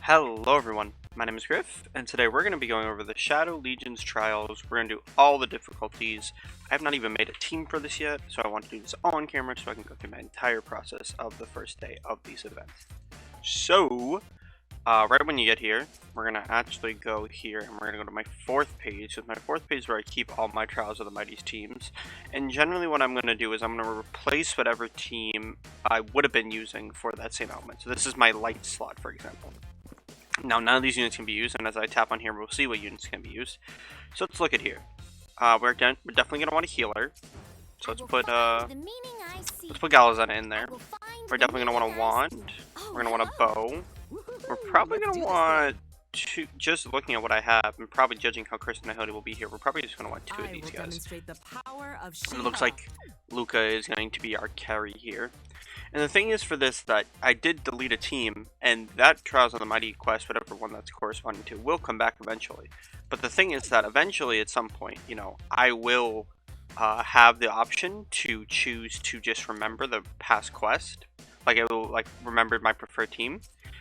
Hello everyone, my name is Griff, and today we're going to be going over the Shadow Legion's trials. We're going to do all the difficulties. I have not even made a team for this yet, so I want to do this all on camera so I can go through my entire process of the first day of these events. So, right when you get here, we're going to actually go here, and we're going to go to my fourth page. So my fourth page is where I keep all my Trials of the Mighty's teams, and generally what I'm going to do is I'm going to replace whatever team I would have been using for that same element. So this is my light slot, for example. Now, none of these units can be used, and as I tap on here, we'll see what units can be used. So let's look at here. We're definitely gonna want a healer. So let's put Galazetta in there. We're definitely gonna want a wand. We're gonna want a bow. We're probably gonna want two. Just looking at what I have, and probably judging how Kristen and Hildy will be here, we're probably just gonna want two of these guys. And it looks like Luca is going to be our carry here. And the thing is for this that I did delete a team, and that Trials of the Mighty quest, whatever one that's corresponding to, will come back eventually. But the thing is that eventually, at some point, you know, I will have the option to choose to just remember the past quest. Like, I will, like, remember my preferred team.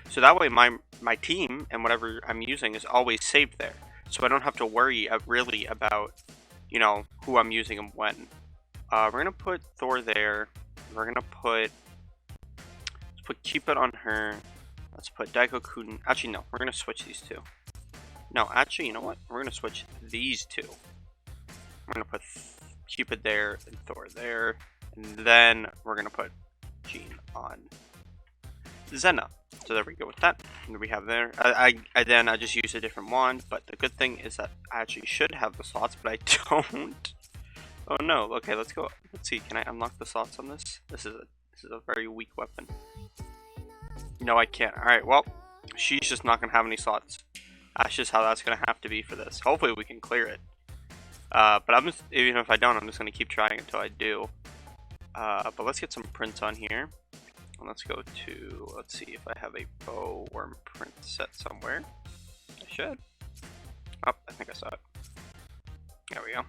So that way my team and whatever I'm using is always saved there. So I don't have to worry really about, you know, who I'm using and when. We're going to put Thor there. We're going to put Cupid on her. Let's put Daikokun. Actually, no. We're going to switch these two. No, actually, you know what? We're going to switch these two. We're going to put Cupid there and Thor there. And then we're going to put Jean on Xena. So there we go with that. And we have there. I just used a different wand. But the good thing is that I actually should have the slots, but I don't. Oh no. Okay, let's go. Let's see. Can I unlock the slots on this? This is a very weak weapon. No, I can't. Alright, well, she's just not going to have any slots. That's just how that's going to have to be for this. Hopefully we can clear it. But even if I don't, I'm just going to keep trying until I do. But let's get some prints on here. And let's go to, let's see if I have a bow or print set somewhere. I should. Oh, I think I saw it. There we go.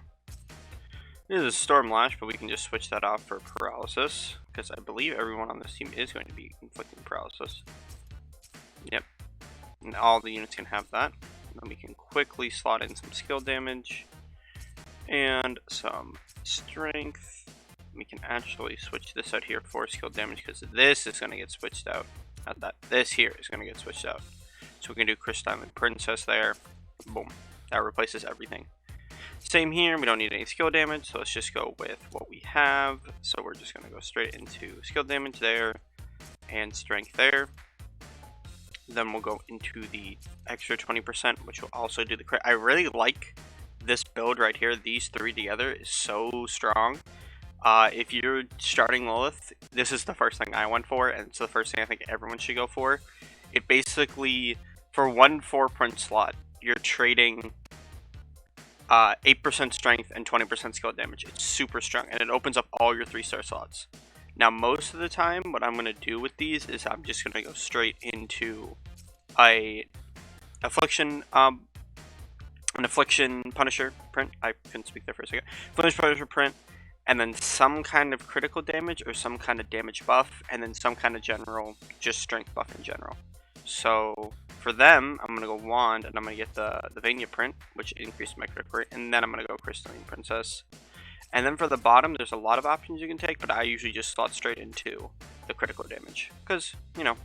This is Storm Lash, but we can just switch that off for Paralysis, because I believe everyone on this team is going to be inflicting Paralysis. Yep. And all the units can have that. And then we can quickly slot in some skill damage and some strength. We can actually switch this out here for skill damage, because this is going to get switched out. Not that. This here is going to get switched out. So we can do Crystal and Princess there. Boom. That replaces everything. Same here, we don't need any skill damage, so let's just go with what we have. So we're just going to go straight into skill damage there, and strength there. Then we'll go into the extra 20%, which will also do the crit. I really like this build right here. These three together is so strong. If you're starting Lilith, this is the first thing I went for, and it's the first thing I think everyone should go for. It basically, for one 4-print slot, you're trading 8% strength and 20% skill damage. It's super strong, and it opens up all your 3-star slots. Now, most of the time, what I'm going to do with these is I'm just going to go straight into an Affliction Punisher print. I couldn't speak there for a second. Affliction Punisher print, and then some kind of critical damage or some kind of damage buff, and then some kind of general, just strength buff in general. So for them, I'm going to go Wand, and I'm going to get the Vania print, which increases my critical rate, and then I'm going to go Crystalline Princess. And then for the bottom, there's a lot of options you can take, but I usually just slot straight into the critical damage, because, you know.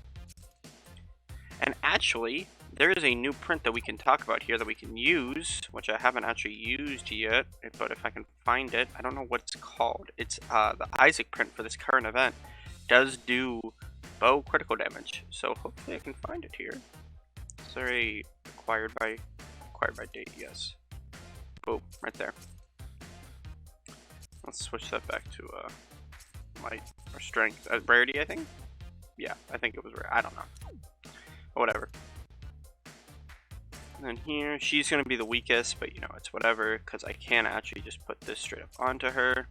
And actually, there is a new print that we can talk about here that we can use, which I haven't actually used yet, but if I can find it, I don't know what it's called. It's the Isaac print for this current event. Does do bow critical damage, so hopefully I can find it here. Is there a acquired by date? Yes. Boom, right there. Let's switch that back to might or strength. Rarity, I think. Yeah, I think it was rare. I don't know. But whatever. And then here, she's gonna be the weakest, but you know, it's whatever, because I can actually just put this straight up onto her.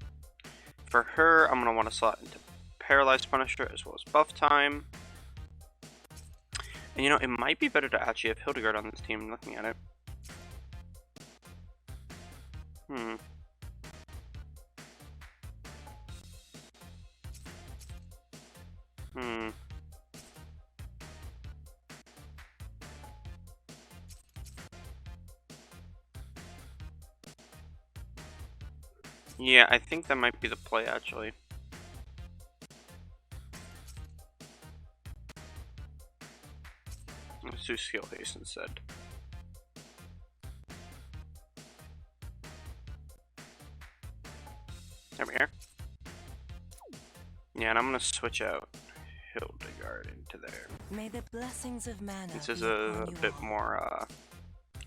For her, I'm gonna want to slot into Paralyzed Punisher as well as Buff Time. And you know, it might be better to actually have Hildegard on this team, looking at it. Yeah, I think that might be the play, actually. Let's do skill haste instead. There we are. Yeah, and I'm gonna switch out Hildegard into there. May the blessings of mana This is be a upon you bit all. more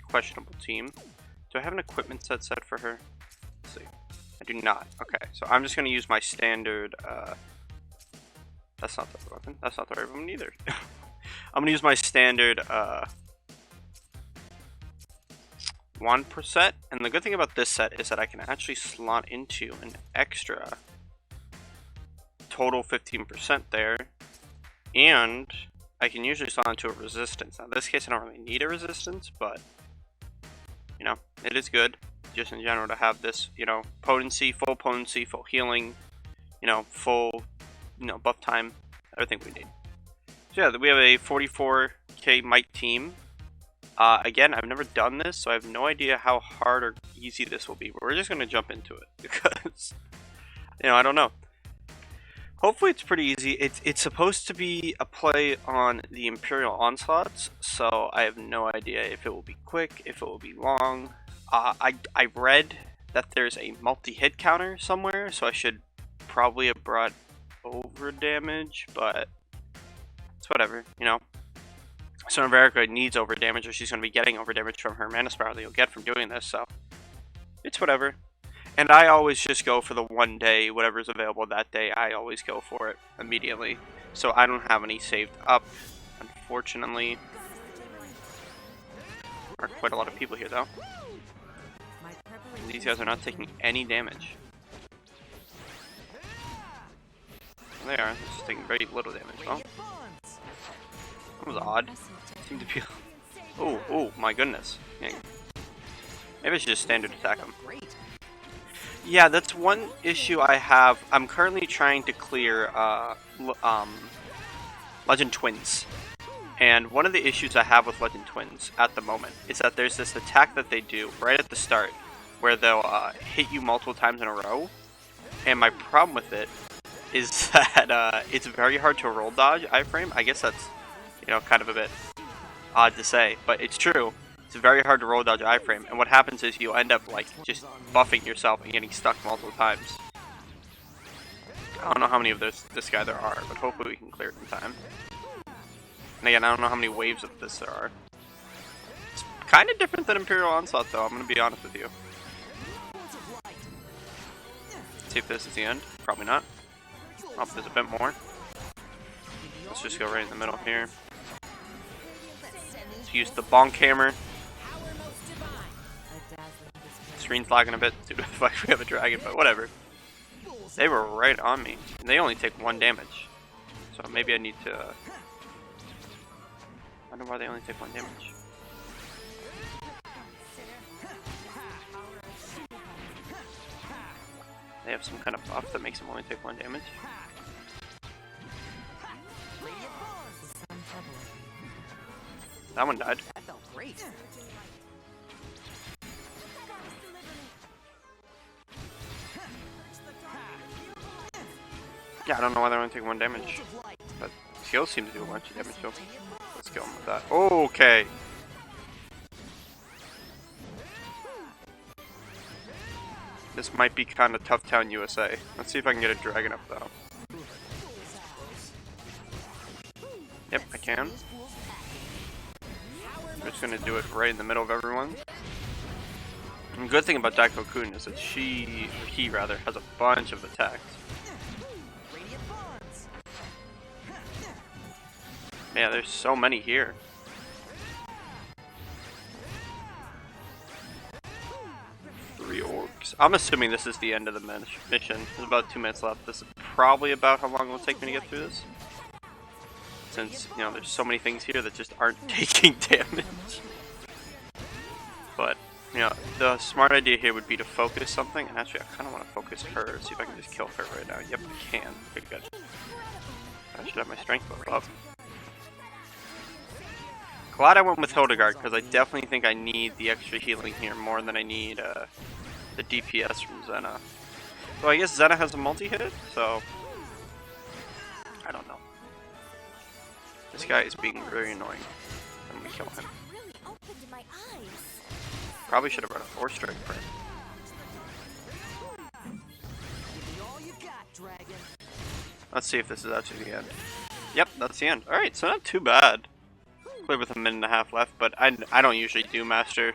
questionable team. Do I have an equipment set for her? Let's see. I do not. Okay, so I'm just gonna use my standard. That's not the weapon. That's not the right weapon either. I'm gonna use my standard wand per set, and the good thing about this set is that I can actually slot into an extra total 15% there, and I can usually slot into a resistance. Now, in this case, I don't really need a resistance, but you know, it is good just in general to have this, you know, potency, full healing, you know, full, you know, buff time, everything we need. So yeah, we have a 44k might team. Again, I've never done this, so I have no idea how hard or easy this will be, but we're just gonna jump into it because, you know, I don't know. Hopefully it's pretty easy. It's supposed to be a play on the Imperial Onslaughts, so I have no idea if it will be quick, if it will be long. I read that there's a multi-hit counter somewhere, so I should probably have brought over damage, but it's whatever, you know. So Verica needs over damage, or she's going to be getting over damage from her mana spiral that you'll get from doing this, so it's whatever. And I always just go for the one day, whatever's available that day, I always go for it immediately. So I don't have any saved up, unfortunately. There are quite a lot of people here though. And these guys are not taking any damage. They are, they're just taking very little damage. Well, that was odd. Seemed to be... Oh my goodness. Yeah. Maybe I should just standard attack him. Yeah, that's one issue I have. I'm currently trying to clear Legend Twins. And one of the issues I have with Legend Twins at the moment is that there's this attack that they do right at the start where they'll hit you multiple times in a row. And my problem with it is that it's very hard to roll dodge iframe. I guess that's, you know, kind of a bit odd to say, but it's true. It's very hard to roll dodge iframe, and what happens is you end up like just buffing yourself and getting stuck multiple times. I don't know how many of this guy there are, but hopefully we can clear it in time. And again, I don't know how many waves of this there are. It's kind of different than Imperial Onslaught though, I'm going to be honest with you. Let's see if this is the end. Probably not. Oh, there's a bit more. Let's just go right in the middle here. Let's use the bonk hammer. Screen's lagging a bit due to the fact we have a dragon, but whatever. They were right on me. And they only take 1 damage. So maybe I need to... I wonder why they only take 1 damage. They have some kind of buff that makes them only take 1 damage. That one died. That felt great. Yeah, I don't know why they're only taking 1 damage. But skills seem to do a bunch of damage too. Let's kill him with that. Okay. This might be kind of Tough Town USA. Let's see if I can get a dragon up though. Yep, I can. I'm just gonna do it right in the middle of everyone. And the good thing about Daikokun is that he rather, has a bunch of attacks. Yeah, there's so many here. Three orcs. I'm assuming this is the end of the mission. There's about 2 minutes left. This is probably about how long it will take me to get through this. Since, you know, there's so many things here that just aren't taking damage. But, you know, the smart idea here would be to focus something. And actually, I kind of want to focus her. See if I can just kill her right now. Yep, I can. Pretty good. I should have my strength buff up. Glad I went with Hildegard, because I definitely think I need the extra healing here more than I need the DPS from Xena. So I guess Zena has a multi-hit, so I don't know. This guy is being very annoying. I'm gonna kill him. Really opened my eyes. Probably should have run a 4-strike for him. Let's see if this is actually the end. Yep, that's the end. Alright, so not too bad. Played with a minute and a half left, but I don't usually do Master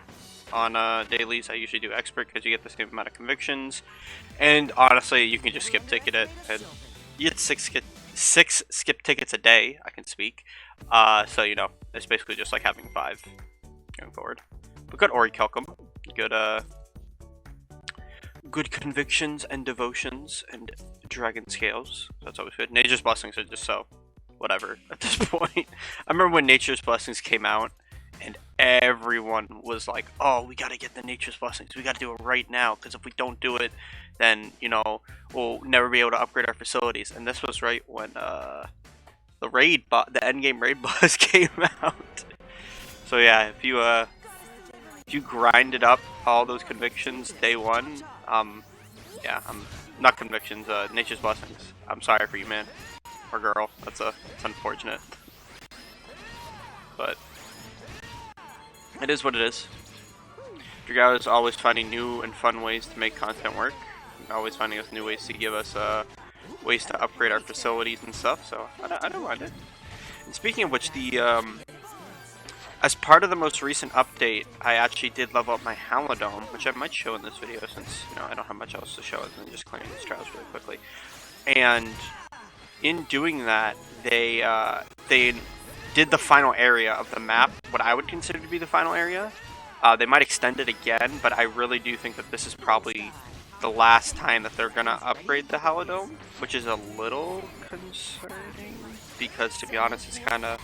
on dailies. I usually do Expert because you get the same amount of convictions. And honestly, you can just skip ticket it. And you get six skip tickets a day, I can speak. So, you know, it's basically just like having 5 going forward. But good Orichalcum. Good, good convictions and devotions and dragon scales. That's always good. Nature's Blessings are just so whatever at this point. I remember when Nature's Blessings came out and everyone was like, oh, we gotta get the Nature's Blessings. We gotta do it right now, because if we don't do it, then, you know, we'll never be able to upgrade our facilities. And this was right when the endgame raid boss came out. So yeah, if you grinded up all those convictions day one, yeah, not convictions, Nature's Blessings. I'm sorry for you, man. Or girl. That's unfortunate. But it is what it is. Dragalia is always finding new and fun ways to make content work. Always finding us new ways to give us ways to upgrade our facilities and stuff. So I don't mind it. And speaking of which, as part of the most recent update, I actually did level up my Halidome, which I might show in this video since, you know, I don't have much else to show other than just clearing these trials really quickly. And in doing that, they did the final area of the map, what I would consider to be the final area. They might extend it again, but I really do think that this is probably the last time that they're gonna upgrade the Halidome, which is a little concerning because, to be honest, it's kind of,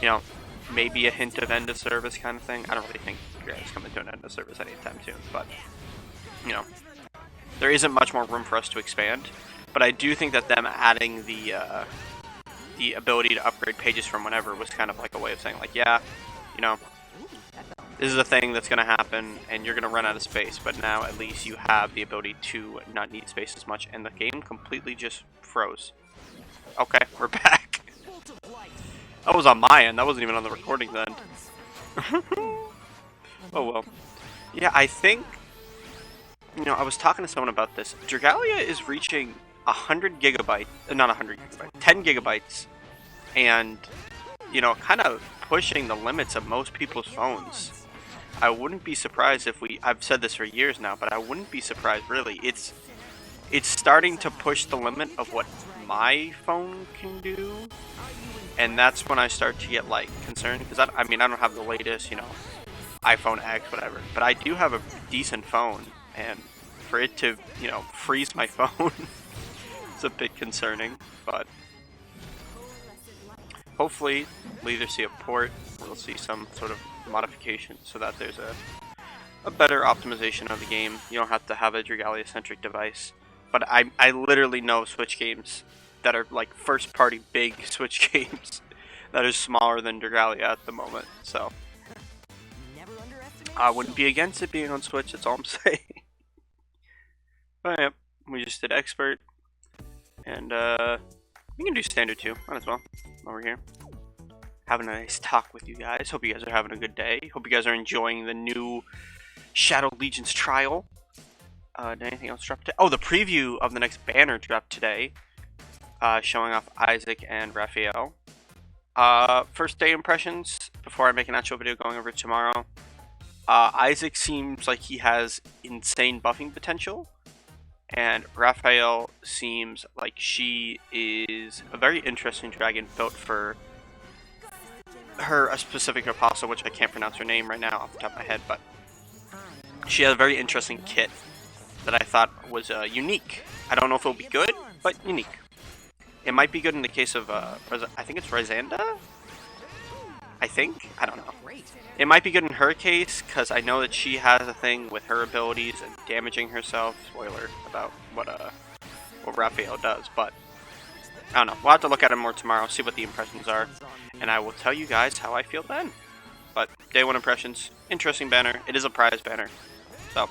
you know, maybe a hint of end of service kind of thing. I don't really think it's coming to an end of service anytime soon, but, you know, there isn't much more room for us to expand. But I do think that them adding the ability to upgrade pages from whenever was kind of like a way of saying, like, yeah, you know, this is a thing that's going to happen and you're going to run out of space, but now at least you have the ability to not need space as much, and the game completely just froze. Okay, we're back. That was on my end, that wasn't even on the recording then. Oh well. Yeah, I think, you know, I was talking to someone about this. Dragalia is reaching 100 gigabytes, not 100 gigabytes, 10 gigabytes, and, you know, kind of pushing the limits of most people's phones. I wouldn't be surprised if I've said this for years now, but I wouldn't be surprised really. It's starting to push the limit of what my phone can do, and that's when I start to get, like, concerned, because I mean, I don't have the latest, you know, iPhone X, whatever, but I do have a decent phone, and for it to, you know, freeze my phone, it's a bit concerning, but hopefully we'll either see a port or we'll see some sort of modification so that there's a better optimization of the game. You don't have to have a Dragalia-centric device, but I literally know Switch games that are like first-party big Switch games that are smaller than Dragalia at the moment, so I wouldn't be against it being on Switch, that's all I'm saying. But yep, we just did Expert, and we can do Standard too, might as well, while we're here. Having a nice talk with you guys, hope you guys are having a good day, hope you guys are enjoying the new Shadow Legion's trial. Did anything else drop today? Oh, the preview of the next banner dropped today, showing off Isaac and Raphael. First day impressions, before I make an actual video going over it tomorrow. Isaac seems like he has insane buffing potential, and Raphael seems like she is a very interesting dragon built for a specific apostle, which I can't pronounce her name right now off the top of my head, but she has a very interesting kit that I thought was unique. I don't know if it'll be good, but unique. It might be good in the case of, I think it's Rysanda? I think? I don't know. It might be good in her case, because I know that she has a thing with her abilities and damaging herself. Spoiler about what Raphael does, but I don't know. We'll have to look at it more tomorrow, see what the impressions are, and I will tell you guys how I feel then. But day one impressions, interesting banner. It is a prize banner, so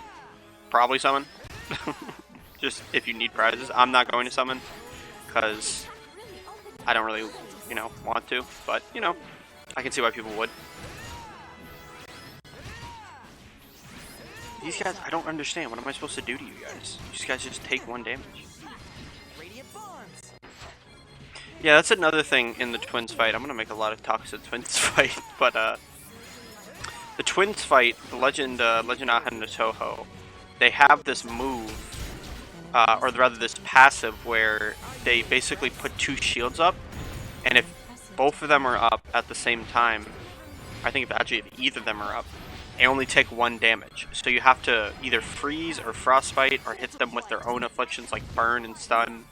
probably summon. just if you need prizes. I'm not going to summon because I don't really, you know, want to, but you know, I can see why people would. These guys, I don't understand. What am I supposed to do to you guys? These guys just take 1 damage. Yeah, that's another thing in the Twins fight. I'm gonna make a lot of talks of Twins fight, but the Twins fight, the Legend Aha and the Toho, they have this move, or rather this passive where they basically put 2 shields up, and if both of them are up at the same time, I think if either of them are up, they only take 1 damage. So you have to either freeze or frostbite or hit them with their own afflictions like burn and stun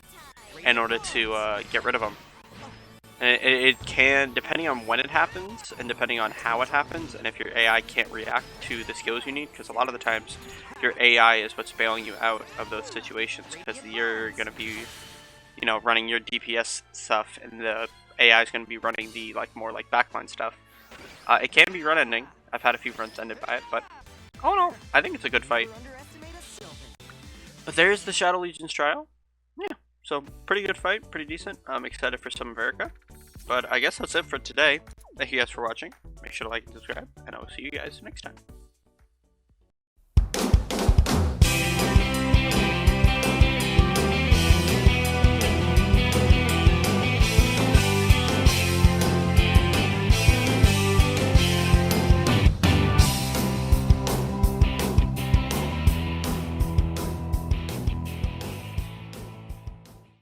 in order to get rid of them. And it can, depending on when it happens and depending on how it happens, and if your AI can't react to the skills you need, because a lot of the times your AI is what's bailing you out of those situations, because you're going to be, you know, running your DPS stuff and the AI is going to be running the more backline stuff. It can be run ending. I've had a few runs ended by it, but oh no, I think it's a good fight. But there's the Shadow Legion's trial. Yeah, so pretty good fight, pretty decent. I'm excited for some Verica. But I guess that's it for today. Thank you guys for watching. Make sure to like and subscribe, and I will see you guys next time.